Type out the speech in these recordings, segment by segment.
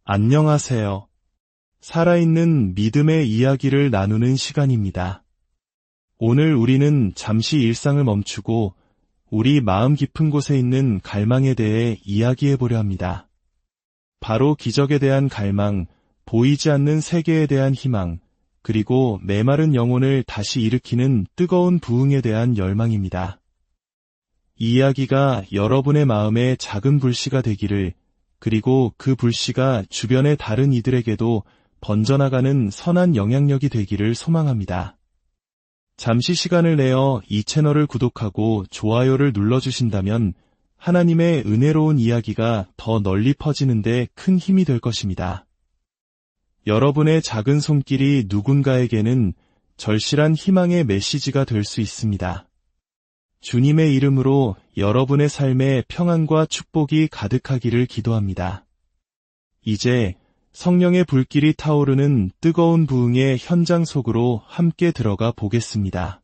안녕하세요. 살아있는 믿음의 이야기를 나누는 시간입니다. 오늘 우리는 잠시 일상을 멈추고 우리 마음 깊은 곳에 있는 갈망에 대해 이야기해 보려 합니다. 바로 기적에 대한 갈망, 보이지 않는 세계에 대한 희망, 그리고 메마른 영혼을 다시 일으키는 뜨거운 부흥에 대한 열망입니다. 이 이야기가 여러분의 마음에 작은 불씨가 되기를, 그리고 그 불씨가 주변의 다른 이들에게도 번져나가는 선한 영향력이 되기를 소망합니다. 잠시 시간을 내어 이 채널을 구독하고 좋아요를 눌러주신다면 하나님의 은혜로운 이야기가 더 널리 퍼지는데 큰 힘이 될 것입니다. 여러분의 작은 손길이 누군가에게는 절실한 희망의 메시지가 될 수 있습니다. 주님의 이름으로 여러분의 삶에 평안과 축복이 가득하기를 기도합니다. 이제 성령의 불길이 타오르는 뜨거운 부흥의 현장 속으로 함께 들어가 보겠습니다.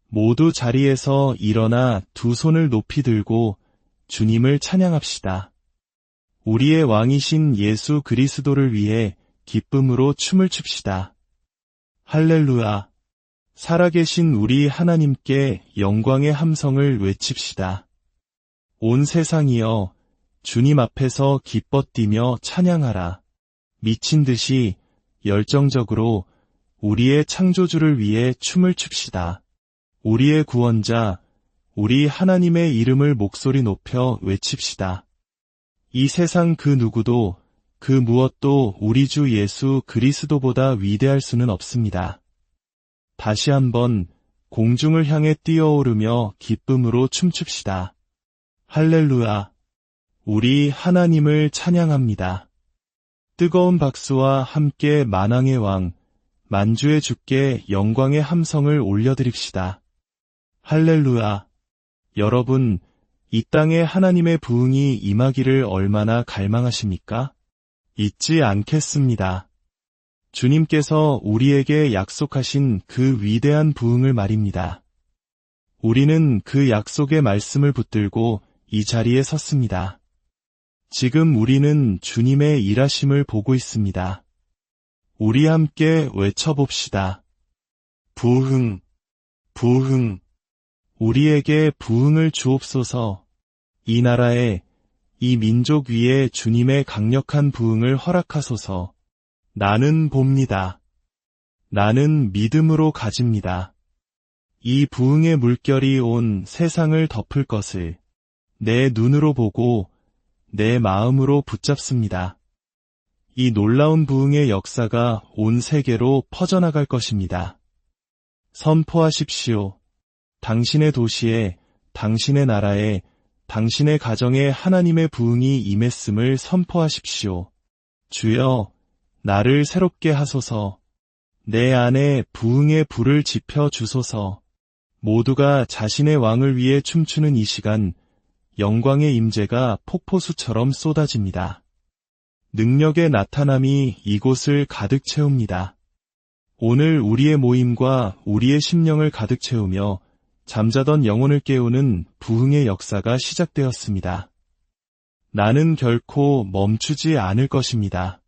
모두 자리에서 일어나 두 손을 높이 들고 주님을 찬양합시다. 우리의 왕이신 예수 그리스도를 위해 기쁨으로 춤을 춥시다. 할렐루야! 살아계신 우리 하나님께 영광의 함성을 외칩시다. 온 세상이여, 주님 앞에서 기뻐 뛰며 찬양하라. 미친 듯이 열정적으로 우리의 창조주를 위해 춤을 춥시다. 우리의 구원자, 우리 하나님의 이름을 목소리 높여 외칩시다. 이 세상 그 누구도, 그 무엇도 우리 주 예수 그리스도보다 위대할 수는 없습니다. 다시 한번 공중을 향해 뛰어오르며 기쁨으로 춤춥시다. 할렐루야! 우리 하나님을 찬양합니다. 뜨거운 박수와 함께 만왕의 왕, 만주의 주께 영광의 함성을 올려드립시다. 할렐루야! 여러분, 이 땅에 하나님의 부흥이 임하기를 얼마나 갈망하십니까? 잊지 않겠습니다. 주님께서 우리에게 약속하신 그 위대한 부흥을 말입니다. 우리는 그 약속의 말씀을 붙들고 이 자리에 섰습니다. 지금 우리는 주님의 일하심을 보고 있습니다. 우리 함께 외쳐봅시다. 부흥, 부흥. 우리에게 부흥을 주옵소서. 이 나라에, 이 민족 위에 주님의 강력한 부흥을 허락하소서. 나는 봅니다. 나는 믿음으로 가집니다. 이 부흥의 물결이 온 세상을 덮을 것을 내 눈으로 보고 내 마음으로 붙잡습니다. 이 놀라운 부흥의 역사가 온 세계로 퍼져나갈 것입니다. 선포하십시오. 당신의 도시에, 당신의 나라에, 당신의 가정에 하나님의 부흥이 임했음을 선포하십시오. 주여, 나를 새롭게 하소서. 내 안에 부흥의 불을 지펴 주소서. 모두가 자신의 왕을 위해 춤추는 이 시간, 영광의 임재가 폭포수처럼 쏟아집니다. 능력의 나타남이 이곳을 가득 채웁니다. 오늘 우리의 모임과 우리의 심령을 가득 채우며 잠자던 영혼을 깨우는 부흥의 역사가 시작되었습니다. 나는 결코 멈추지 않을 것입니다.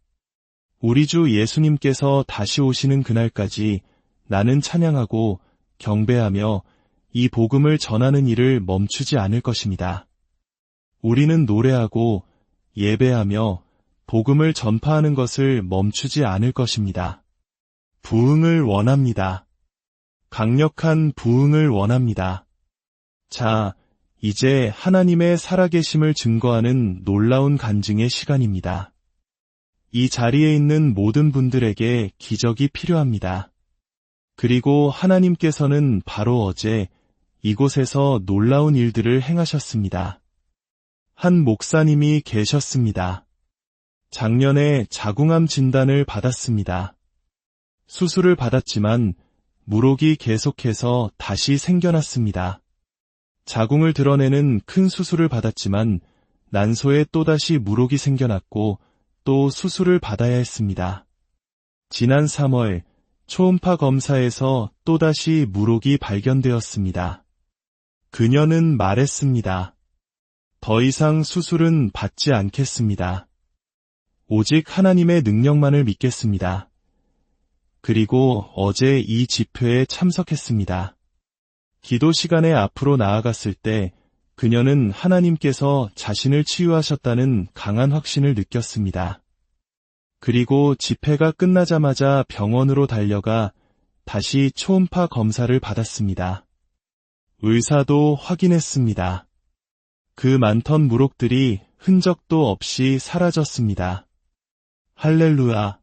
우리 주 예수님께서 다시 오시는 그날까지 나는 찬양하고 경배하며 이 복음을 전하는 일을 멈추지 않을 것입니다. 우리는 노래하고 예배하며 복음을 전파하는 것을 멈추지 않을 것입니다. 부흥을 원합니다. 강력한 부흥을 원합니다. 자, 이제 하나님의 살아계심을 증거하는 놀라운 간증의 시간입니다. 이 자리에 있는 모든 분들에게 기적이 필요합니다. 그리고 하나님께서는 바로 어제 이곳에서 놀라운 일들을 행하셨습니다. 한 목사님이 계셨습니다. 작년에 자궁암 진단을 받았습니다. 수술을 받았지만 물혹이 계속해서 다시 생겨났습니다. 자궁을 드러내는 큰 수술을 받았지만 난소에 또다시 물혹이 생겨났고 또 수술을 받아야 했습니다. 지난 3월 초음파 검사에서 또다시 물혹이 발견되었습니다. 그녀는 말했습니다. 더 이상 수술은 받지 않겠습니다. 오직 하나님의 능력만을 믿겠습니다. 그리고 어제 이 집회에 참석했습니다. 기도 시간에 앞으로 나아갔을 때 그녀는 하나님께서 자신을 치유하셨다는 강한 확신을 느꼈습니다. 그리고 집회가 끝나자마자 병원으로 달려가 다시 초음파 검사를 받았습니다. 의사도 확인했습니다. 그 많던 물혹들이 흔적도 없이 사라졌습니다. 할렐루야!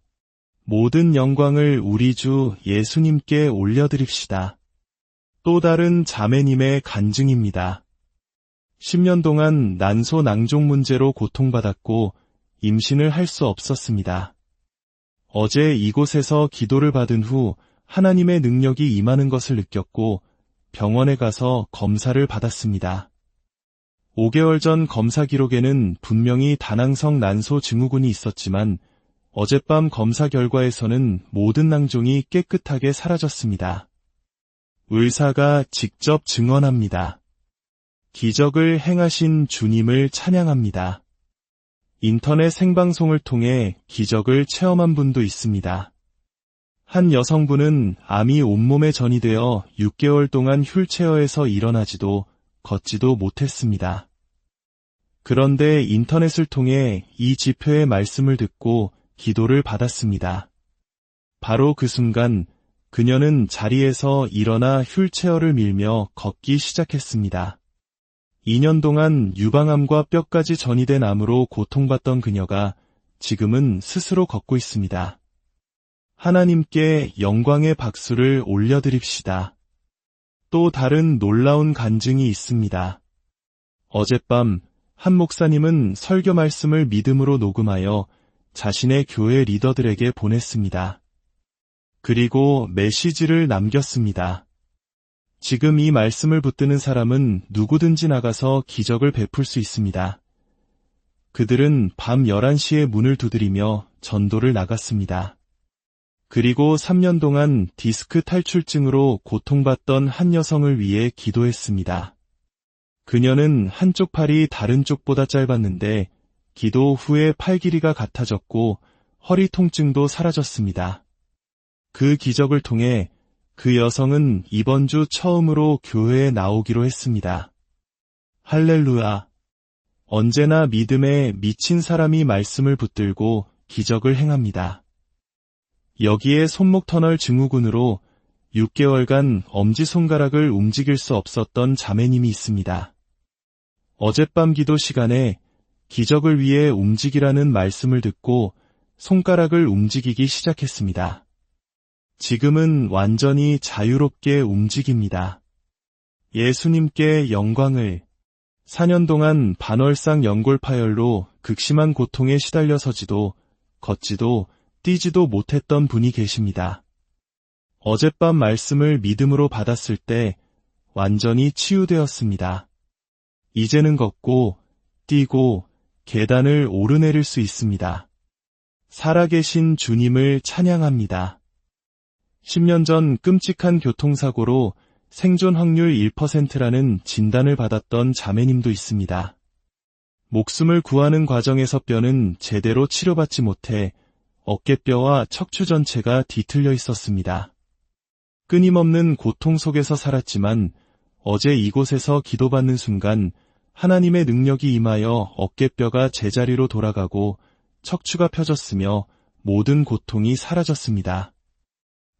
모든 영광을 우리 주 예수님께 올려드립시다. 또 다른 자매님의 간증입니다. 10년 동안 난소 낭종 문제로 고통받았고 임신을 할 수 없었습니다. 어제 이곳에서 기도를 받은 후 하나님의 능력이 임하는 것을 느꼈고 병원에 가서 검사를 받았습니다. 5개월 전 검사 기록에는 분명히 다낭성 난소 증후군이 있었지만 어젯밤 검사 결과에서는 모든 낭종이 깨끗하게 사라졌습니다. 의사가 직접 증언합니다. 기적을 행하신 주님을 찬양합니다. 인터넷 생방송을 통해 기적을 체험한 분도 있습니다. 한 여성분은 암이 온몸에 전이되어 6개월 동안 휠체어에서 일어나지도 걷지도 못했습니다. 그런데 인터넷을 통해 이 집회의 말씀을 듣고 기도를 받았습니다. 바로 그 순간 그녀는 자리에서 일어나 휠체어를 밀며 걷기 시작했습니다. 2년 동안 유방암과 뼈까지 전이된 암으로 고통받던 그녀가 지금은 스스로 걷고 있습니다. 하나님께 영광의 박수를 올려드립시다. 또 다른 놀라운 간증이 있습니다. 어젯밤 한 목사님은 설교 말씀을 믿음으로 녹음하여 자신의 교회 리더들에게 보냈습니다. 그리고 메시지를 남겼습니다. 지금 이 말씀을 붙드는 사람은 누구든지 나가서 기적을 베풀 수 있습니다. 그들은 밤 11시에 문을 두드리며 전도를 나갔습니다. 그리고 3년 동안 디스크 탈출증으로 고통받던 한 여성을 위해 기도했습니다. 그녀는 한쪽 팔이 다른 쪽보다 짧았는데 기도 후에 팔 길이가 같아졌고 허리 통증도 사라졌습니다. 그 기적을 통해 그 여성은 이번 주 처음으로 교회에 나오기로 했습니다. 할렐루야! 언제나 믿음에 미친 사람이 말씀을 붙들고 기적을 행합니다. 여기에 손목 터널 증후군으로 6개월간 엄지손가락을 움직일 수 없었던 자매님이 있습니다. 어젯밤 기도 시간에 기적을 위해 움직이라는 말씀을 듣고 손가락을 움직이기 시작했습니다. 지금은 완전히 자유롭게 움직입니다. 예수님께 영광을. 4년 동안 반월상 연골파열로 극심한 고통에 시달려 서지도 걷지도 뛰지도 못했던 분이 계십니다. 어젯밤 말씀을 믿음으로 받았을 때 완전히 치유되었습니다. 이제는 걷고 뛰고 계단을 오르내릴 수 있습니다. 살아계신 주님을 찬양합니다. 10년 전 끔찍한 교통사고로 생존 확률 1%라는 진단을 받았던 자매님도 있습니다. 목숨을 구하는 과정에서 뼈는 제대로 치료받지 못해 어깨뼈와 척추 전체가 뒤틀려 있었습니다. 끊임없는 고통 속에서 살았지만 어제 이곳에서 기도받는 순간 하나님의 능력이 임하여 어깨뼈가 제자리로 돌아가고 척추가 펴졌으며 모든 고통이 사라졌습니다.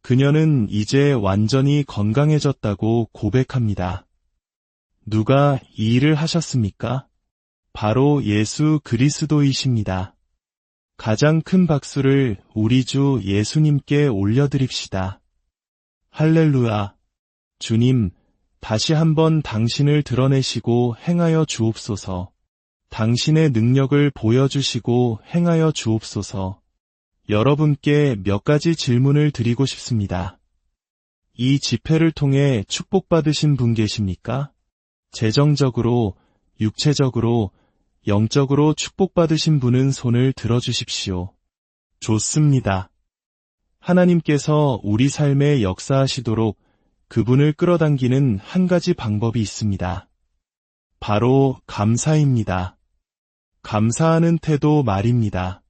그녀는 이제 완전히 건강해졌다고 고백합니다. 누가 이 일을 하셨습니까? 바로 예수 그리스도이십니다. 가장 큰 박수를 우리 주 예수님께 올려드립시다. 할렐루야! 주님, 다시 한번 당신을 드러내시고 행하여 주옵소서. 당신의 능력을 보여주시고 행하여 주옵소서. 여러분께 몇 가지 질문을 드리고 싶습니다. 이 집회를 통해 축복받으신 분 계십니까? 재정적으로, 육체적으로, 영적으로 축복받으신 분은 손을 들어주십시오. 좋습니다. 하나님께서 우리 삶에 역사하시도록 그분을 끌어당기는 한 가지 방법이 있습니다. 바로 감사입니다. 감사하는 태도 말입니다.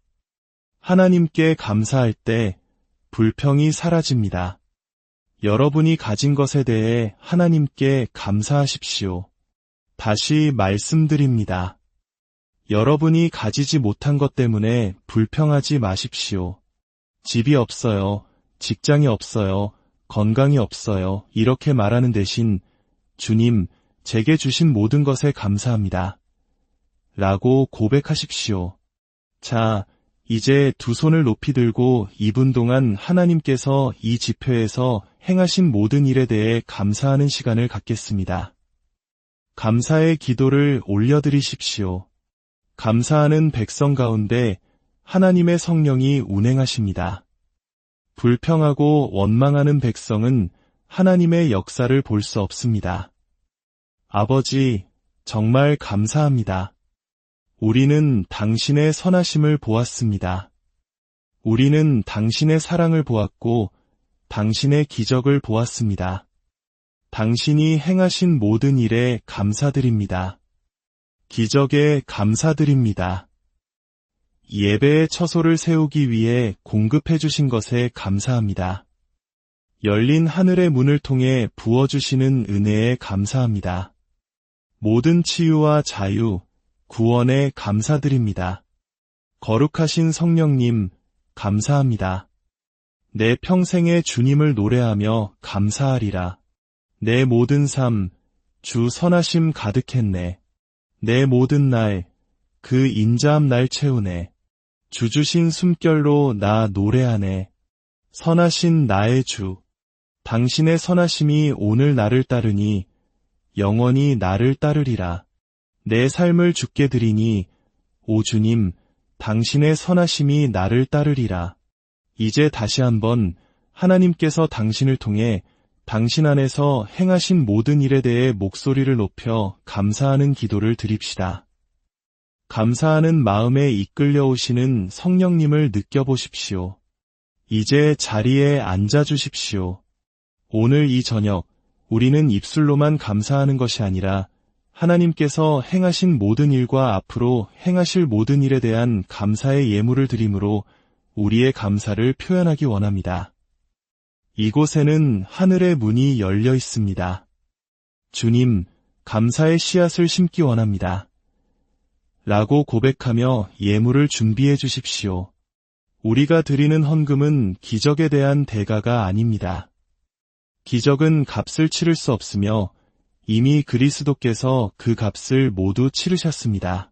하나님께 감사할 때 불평이 사라집니다. 여러분이 가진 것에 대해 하나님께 감사하십시오. 다시 말씀드립니다. 여러분이 가지지 못한 것 때문에 불평하지 마십시오. 집이 없어요. 직장이 없어요. 건강이 없어요. 이렇게 말하는 대신 주님, 제게 주신 모든 것에 감사합니다. 라고 고백하십시오. 자, 이제 두 손을 높이 들고 2분 동안 하나님께서 이 집회에서 행하신 모든 일에 대해 감사하는 시간을 갖겠습니다. 감사의 기도를 올려드리십시오. 감사하는 백성 가운데 하나님의 성령이 운행하십니다. 불평하고 원망하는 백성은 하나님의 역사를 볼 수 없습니다. 아버지, 정말 감사합니다. 우리는 당신의 선하심을 보았습니다. 우리는 당신의 사랑을 보았고 당신의 기적을 보았습니다. 당신이 행하신 모든 일에 감사드립니다. 기적에 감사드립니다. 예배의 처소를 세우기 위해 공급해 주신 것에 감사합니다. 열린 하늘의 문을 통해 부어주시는 은혜에 감사합니다. 모든 치유와 자유, 구원에 감사드립니다. 거룩하신 성령님, 감사합니다. 내 평생에 주님을 노래하며 감사하리라. 내 모든 삶, 주 선하심 가득했네. 내 모든 날, 그 인자함 날 채우네. 주 주신 숨결로 나 노래하네. 선하신 나의 주, 당신의 선하심이 오늘 나를 따르니 영원히 나를 따르리라. 내 삶을 주께 드리니 오 주님, 당신의 선하심이 나를 따르리라. 이제 다시 한번 하나님께서 당신을 통해 당신 안에서 행하신 모든 일에 대해 목소리를 높여 감사하는 기도를 드립시다. 감사하는 마음에 이끌려 오시는 성령님을 느껴보십시오. 이제 자리에 앉아주십시오. 오늘 이 저녁 우리는 입술로만 감사하는 것이 아니라 하나님께서 행하신 모든 일과 앞으로 행하실 모든 일에 대한 감사의 예물을 드림으로 우리의 감사를 표현하기 원합니다. 이곳에는 하늘의 문이 열려 있습니다. 주님, 감사의 씨앗을 심기 원합니다. 라고 고백하며 예물을 준비해 주십시오. 우리가 드리는 헌금은 기적에 대한 대가가 아닙니다. 기적은 값을 치를 수 없으며 이미 그리스도께서 그 값을 모두 치르셨습니다.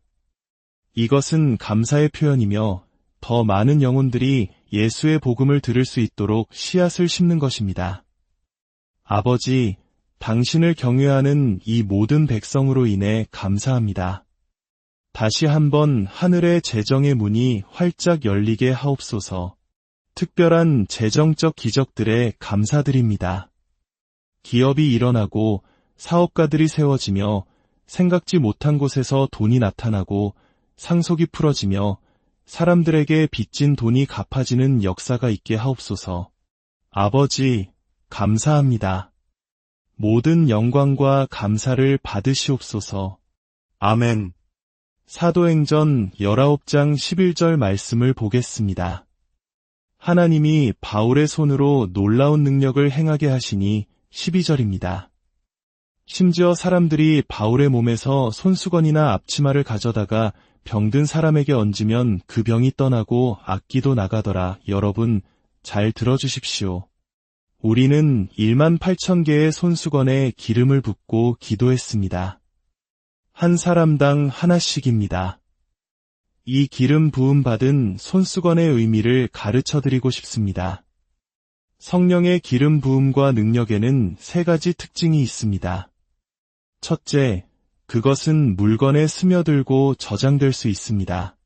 이것은 감사의 표현이며 더 많은 영혼들이 예수의 복음을 들을 수 있도록 씨앗을 심는 것입니다. 아버지, 당신을 경외하는 이 모든 백성으로 인해 감사합니다. 다시 한번 하늘의 재정의 문이 활짝 열리게 하옵소서. 특별한 재정적 기적들에 감사드립니다. 기업이 일어나고 사업가들이 세워지며 생각지 못한 곳에서 돈이 나타나고 상속이 풀어지며 사람들에게 빚진 돈이 갚아지는 역사가 있게 하옵소서. 아버지, 감사합니다. 모든 영광과 감사를 받으시옵소서. 아멘. 사도행전 19장 11절 말씀을 보겠습니다. 하나님이 바울의 손으로 놀라운 능력을 행하게 하시니 12절입니다. 심지어 사람들이 바울의 몸에서 손수건이나 앞치마를 가져다가 병든 사람에게 얹으면 그 병이 떠나고 악기도 나가더라. 여러분, 잘 들어주십시오. 우리는 18,000개의 손수건에 기름을 붓고 기도했습니다. 한 사람당 하나씩입니다. 이 기름 부음 받은 손수건의 의미를 가르쳐드리고 싶습니다. 성령의 기름 부음과 능력에는 3가지 특징이 있습니다. 첫째, 그것은 물건에 스며들고 저장될 수 있습니다.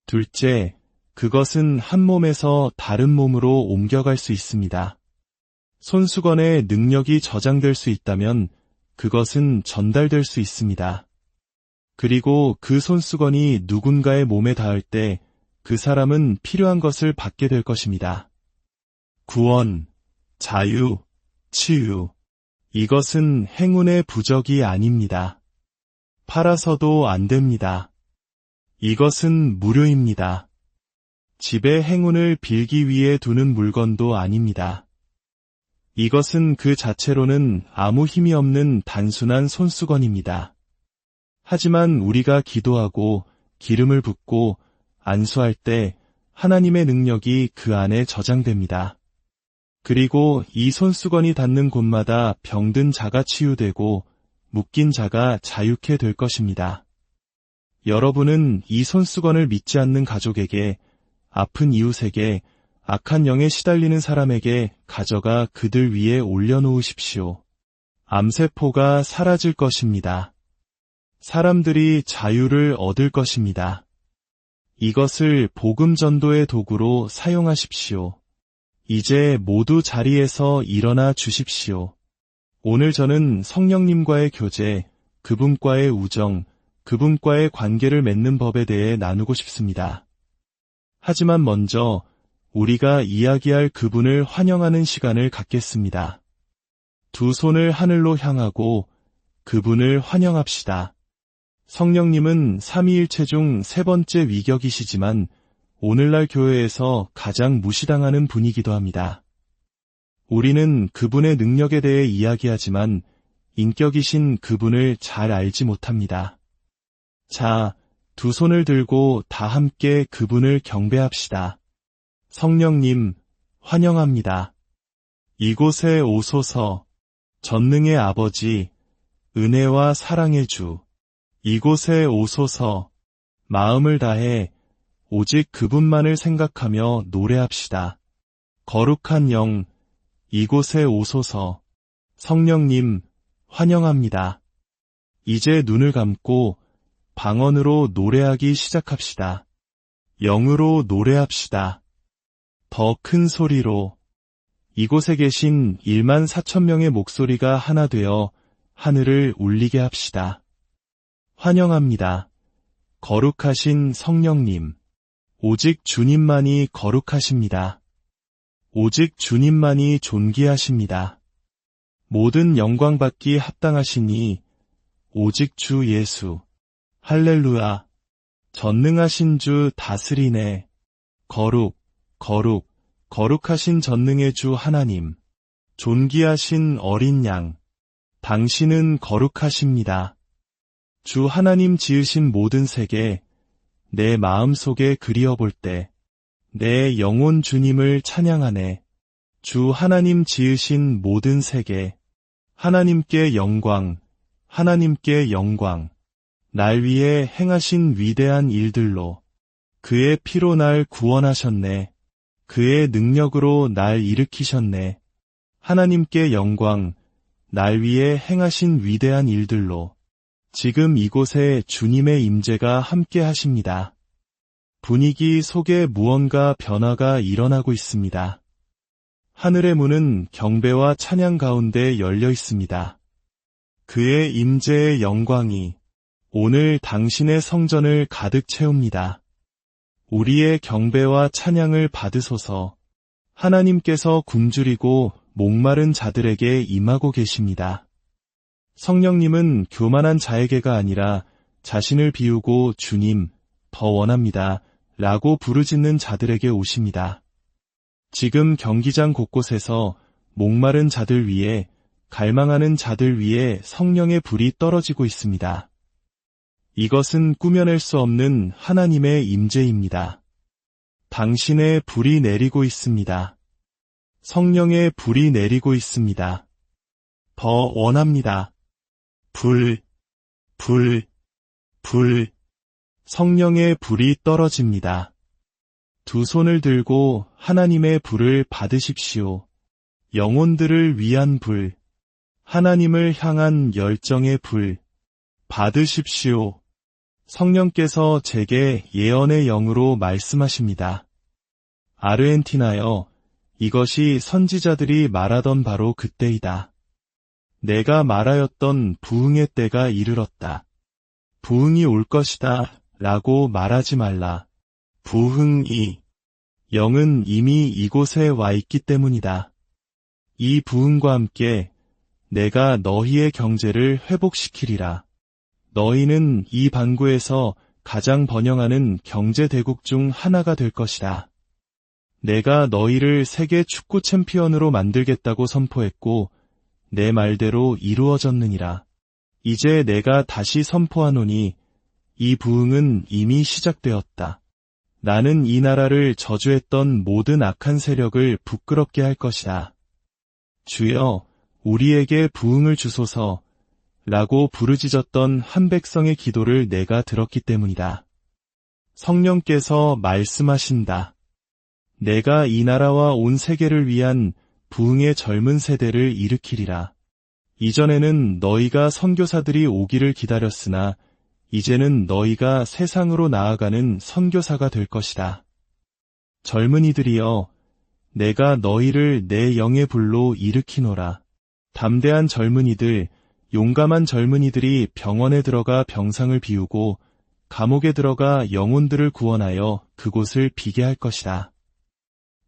둘째, 그것은 한 몸에서 다른 몸으로 옮겨갈 수 있습니다. 손수건에 능력이 저장될 수 있다면 그것은 전달될 수 있습니다. 그리고 그 손수건이 누군가의 몸에 닿을 때 그 사람은 필요한 것을 받게 될 것입니다. 구원, 자유, 치유. 이것은 행운의 부적이 아닙니다. 팔아서도 안 됩니다. 이것은 무료입니다. 집의 행운을 빌기 위해 두는 물건도 아닙니다. 이것은 그 자체로는 아무 힘이 없는 단순한 손수건입니다. 하지만 우리가 기도하고 기름을 붓고 안수할 때 하나님의 능력이 그 안에 저장됩니다. 그리고 이 손수건이 닿는 곳마다 병든 자가 치유되고 묶인 자가 자유케 될 것입니다. 여러분은 이 손수건을 믿지 않는 가족에게, 아픈 이웃에게, 악한 영에 시달리는 사람에게 가져가 그들 위에 올려놓으십시오. 암세포가 사라질 것입니다. 사람들이 자유를 얻을 것입니다. 이것을 복음 전도의 도구로 사용하십시오. 이제 모두 자리에서 일어나 주십시오. 오늘 저는 성령님과의 교제, 그분과의 우정, 그분과의 관계를 맺는 법에 대해 나누고 싶습니다. 하지만 먼저 우리가 이야기할 그분을 환영하는 시간을 갖겠습니다. 두 손을 하늘로 향하고 그분을 환영합시다. 성령님은 삼위일체 중 세 번째 위격이시지만 오늘날 교회에서 가장 무시당하는 분이기도 합니다. 우리는 그분의 능력에 대해 이야기하지만 인격이신 그분을 잘 알지 못합니다. 자, 두 손을 들고 다 함께 그분을 경배합시다. 성령님, 환영합니다. 이곳에 오소서. 전능의 아버지, 은혜와 사랑의 주. 이곳에 오소서. 마음을 다해 오직 그분만을 생각하며 노래합시다. 거룩한 영, 이곳에 오소서. 성령님, 환영합니다. 이제 눈을 감고 방언으로 노래하기 시작합시다. 영으로 노래합시다. 더 큰 소리로. 이곳에 계신 1만 4천 명의 목소리가 하나 되어 하늘을 울리게 합시다. 환영합니다. 거룩하신 성령님. 오직 주님만이 거룩하십니다. 오직 주님만이 존귀하십니다. 모든 영광 받기 합당하시니 오직 주 예수. 할렐루야. 전능하신 주 다스리네. 거룩, 거룩, 거룩하신 전능의 주 하나님. 존귀하신 어린 양. 당신은 거룩하십니다. 주 하나님 지으신 모든 세계, 내 마음속에 그리어볼 때, 내 영혼 주님을 찬양하네. 주 하나님 지으신 모든 세계, 하나님께 영광, 하나님께 영광. 날 위해 행하신 위대한 일들로, 그의 피로 날 구원하셨네. 그의 능력으로 날 일으키셨네. 하나님께 영광, 날 위해 행하신 위대한 일들로, 지금 이곳에 주님의 임재가 함께 하십니다. 분위기 속에 무언가 변화가 일어나고 있습니다. 하늘의 문은 경배와 찬양 가운데 열려 있습니다. 그의 임재의 영광이 오늘 당신의 성전을 가득 채웁니다. 우리의 경배와 찬양을 받으소서. 하나님께서 굶주리고 목마른 자들에게 임하고 계십니다. 성령님은 교만한 자에게가 아니라 자신을 비우고 주님, 더 원합니다. 라고 부르짖는 자들에게 오십니다. 지금 경기장 곳곳에서 목마른 자들 위에, 갈망하는 자들 위에 성령의 불이 떨어지고 있습니다. 이것은 꾸며낼 수 없는 하나님의 임재입니다. 당신의 불이 내리고 있습니다. 성령의 불이 내리고 있습니다. 더 원합니다. 불, 불, 불. 성령의 불이 떨어집니다. 두 손을 들고 하나님의 불을 받으십시오. 영혼들을 위한 불, 하나님을 향한 열정의 불, 받으십시오. 성령께서 제게 예언의 영으로 말씀하십니다. 아르헨티나여, 이것이 선지자들이 말하던 바로 그때이다. 내가 말하였던 부흥의 때가 이르렀다. 부흥이 올 것이다 라고 말하지 말라. 부흥이. 영은 이미 이곳에 와 있기 때문이다. 이 부흥과 함께 내가 너희의 경제를 회복시키리라. 너희는 이 반구에서 가장 번영하는 경제대국 중 하나가 될 것이다. 내가 너희를 세계 축구 챔피언으로 만들겠다고 선포했고 내 말대로 이루어졌느니라. 이제 내가 다시 선포하노니 이 부흥은 이미 시작되었다. 나는 이 나라를 저주했던 모든 악한 세력을 부끄럽게 할 것이다. 주여, 우리에게 부흥을 주소서 라고 부르짖었던 한 백성의 기도를 내가 들었기 때문이다. 성령께서 말씀하신다. 내가 이 나라와 온 세계를 위한 부흥의 젊은 세대를 일으키리라. 이전에는 너희가 선교사들이 오기를 기다렸으나 이제는 너희가 세상으로 나아가는 선교사가 될 것이다. 젊은이들이여, 내가 너희를 내 영의 불로 일으키노라. 담대한 젊은이들, 용감한 젊은이들이 병원에 들어가 병상을 비우고 감옥에 들어가 영혼들을 구원하여 그곳을 비게 할 것이다.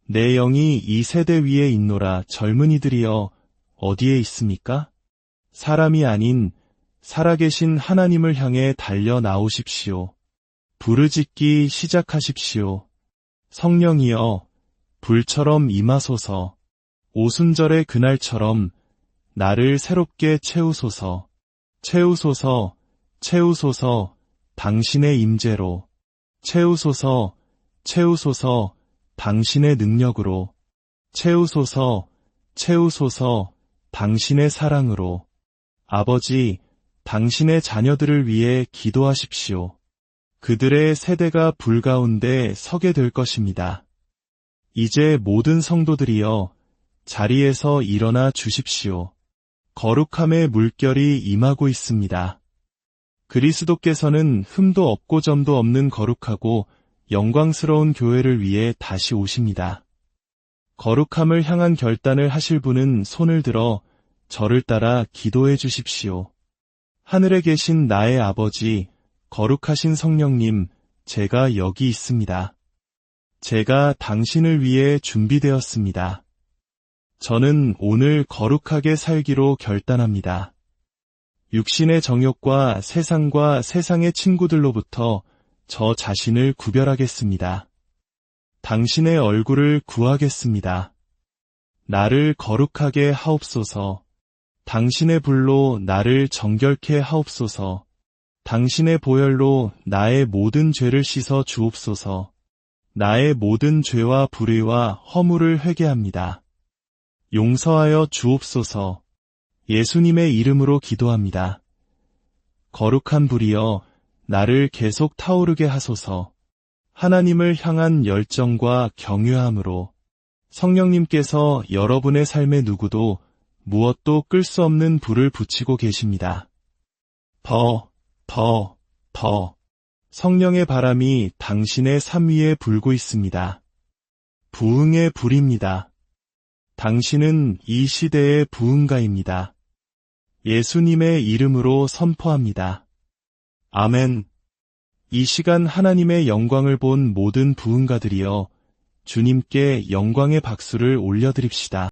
내 영이 이 세대 위에 있노라. 젊은이들이여, 어디에 있습니까? 사람이 아닌 살아계신 하나님을 향해 달려 나오십시오. 부르짖기 시작하십시오. 성령이여, 불처럼 임하소서. 오순절의 그날처럼 나를 새롭게 채우소서. 채우소서, 채우소서, 당신의 임재로. 채우소서, 채우소서, 당신의 능력으로. 채우소서, 채우소서, 당신의 사랑으로. 아버지, 당신의 자녀들을 위해 기도하십시오. 그들의 세대가 불 가운데 서게 될 것입니다. 이제 모든 성도들이여, 자리에서 일어나 주십시오. 거룩함의 물결이 임하고 있습니다. 그리스도께서는 흠도 없고 점도 없는 거룩하고 영광스러운 교회를 위해 다시 오십니다. 거룩함을 향한 결단을 하실 분은 손을 들어 저를 따라 기도해 주십시오. 하늘에 계신 나의 아버지, 거룩하신 성령님, 제가 여기 있습니다. 제가 당신을 위해 준비되었습니다. 저는 오늘 거룩하게 살기로 결단합니다. 육신의 정욕과 세상과 세상의 친구들로부터 저 자신을 구별하겠습니다. 당신의 얼굴을 구하겠습니다. 나를 거룩하게 하옵소서. 당신의 불로 나를 정결케 하옵소서. 당신의 보혈로 나의 모든 죄를 씻어 주옵소서. 나의 모든 죄와 불의와 허물을 회개합니다. 용서하여 주옵소서. 예수님의 이름으로 기도합니다. 거룩한 불이여, 나를 계속 타오르게 하소서. 하나님을 향한 열정과 경외함으로. 성령님께서 여러분의 삶의 누구도 무엇도 끌 수 없는 불을 붙이고 계십니다. 더. 성령의 바람이 당신의 삶 위에 불고 있습니다. 부흥의 불입니다. 당신은 이 시대의 부흥가입니다. 예수님의 이름으로 선포합니다. 아멘. 이 시간 하나님의 영광을 본 모든 부흥가들이여, 주님께 영광의 박수를 올려드립시다.